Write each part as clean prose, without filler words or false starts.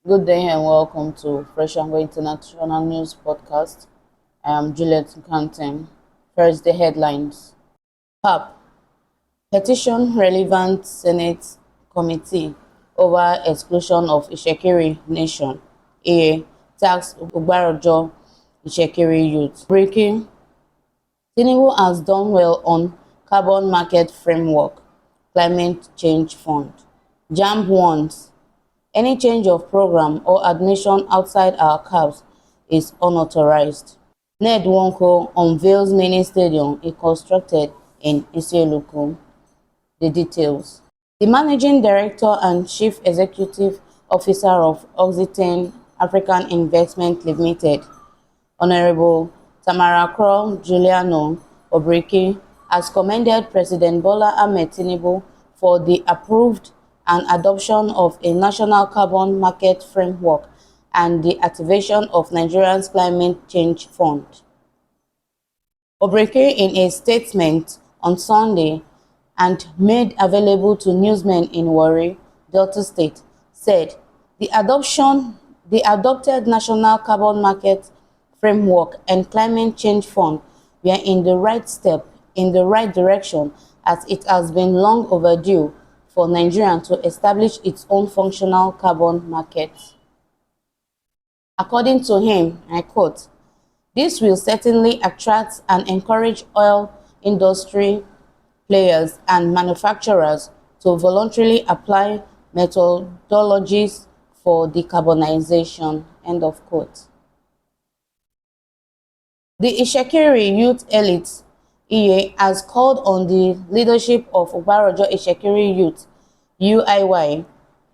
Good day and welcome to Fresh and Go International News Podcast. I am Juliet Canton. First, the headlines. PAP. Petition relevant Senate Committee over exclusion of Itsekiri Nation. A. Tax Ugbarajo Itsekiri youth. Breaking. Tinubu has done well on carbon market framework. Climate change fund. JAMB Warns. Any change of program or admission outside our cabs is unauthorized. Ned Nwoko unveils mini stadium he constructed in Issele-Uku. The details. The Managing Director and Chief Executive Officer of Oxygen African Investment Limited, Honorable Tamara Juliano OBRIKI, has commended President Bola Ahmed Tinubu for the approved and adoption of a national carbon market framework and the activation of Nigeria's climate change fund. OBRIKI, in a statement on Sunday and made available to newsmen in Warri, Delta State, said the adopted national carbon market framework and climate change fund were in the right step in the right direction, as it has been long overdue for Nigeria to establish its own functional carbon market. According to him, I quote, "This will certainly attract and encourage oil industry players and manufacturers to voluntarily apply methodologies for decarbonization." End of quote. The Itsekiri youth elite has called on the leadership of Ugbarajo Itsekiri Youth (UIY)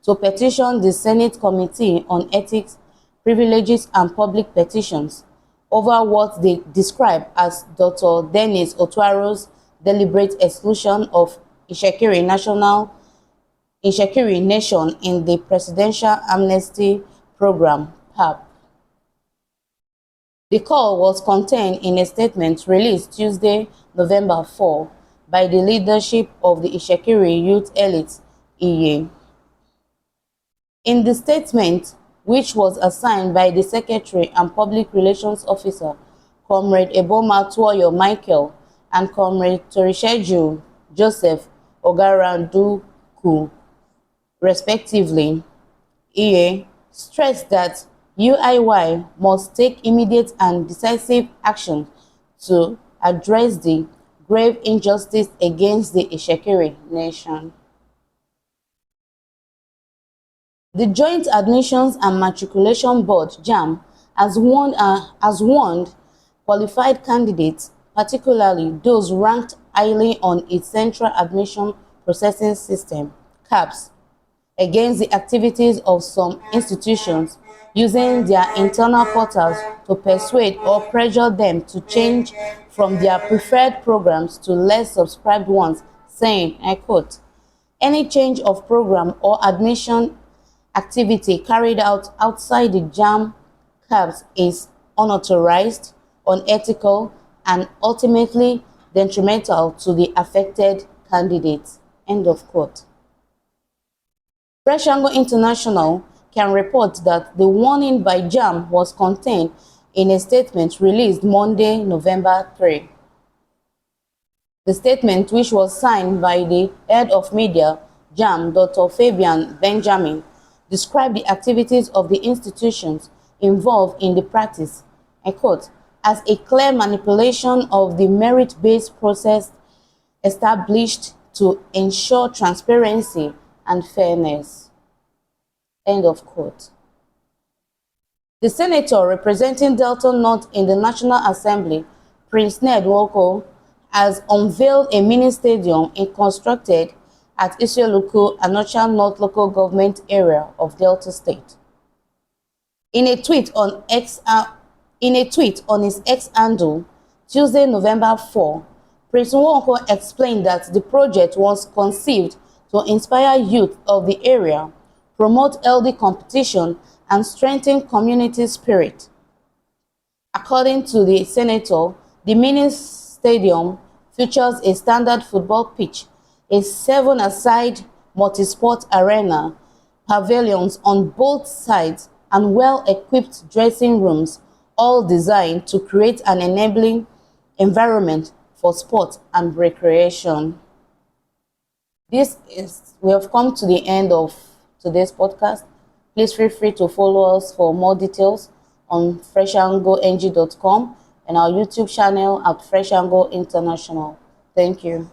to petition the Senate Committee on Ethics, Privileges and Public Petitions over what they describe as Dr. Dennis Otuaro's deliberate exclusion of Itsekiri Nation in the Presidential Amnesty Program (PAP). The call was contained in a statement released Tuesday, November 4, by the leadership of the Itsekiri youth elite (EA). In the statement, which was assigned by the Secretary and Public Relations Officer, Comrade Eboma Tuoyo Michael and Comrade Torisheju Joseph Ogaraduku, respectively, EA stressed that UIY must take immediate and decisive action to address the grave injustice against the Itsekiri Nation. The Joint Admissions and Matriculation Board (JAMB) has warned qualified candidates, particularly those ranked highly on its Central Admission Processing System (CAPS), against the activities of some institutions using their internal portals to persuade or pressure them to change from their preferred programs to less subscribed ones, saying, I quote, "Any change of program or admission activity carried out outside the JAMB CAPS is unauthorized, unethical, and ultimately detrimental to the affected candidates." End of quote. Fresh and Go International can report that the warning by JAMB was contained in a statement released Monday, November 3. The statement, which was signed by the head of media, JAMB, Dr. Fabian Benjamin, described the activities of the institutions involved in the practice, I quote, as a clear manipulation of the merit-based process established to ensure transparency and fairness. End of quote. The senator representing Delta North in the National Assembly, Prince Ned Nwoko, has unveiled a mini stadium he constructed at Issele-Uku, Anocha North local government area of Delta State. In a tweet on his X handle, Tuesday, November 4, Prince Nwoko explained that the project was conceived to inspire youth of the area, promote healthy competition, and strengthen community spirit. According to the senator, the mini stadium features a standard football pitch, a 7-a-side multi-sport arena, pavilions on both sides, and well-equipped dressing rooms, all designed to create an enabling environment for sport and recreation. We have come to the end of today's podcast. Please feel free to follow us for more details on freshandgong.com and our YouTube channel at Fresh and Go International. Thank you.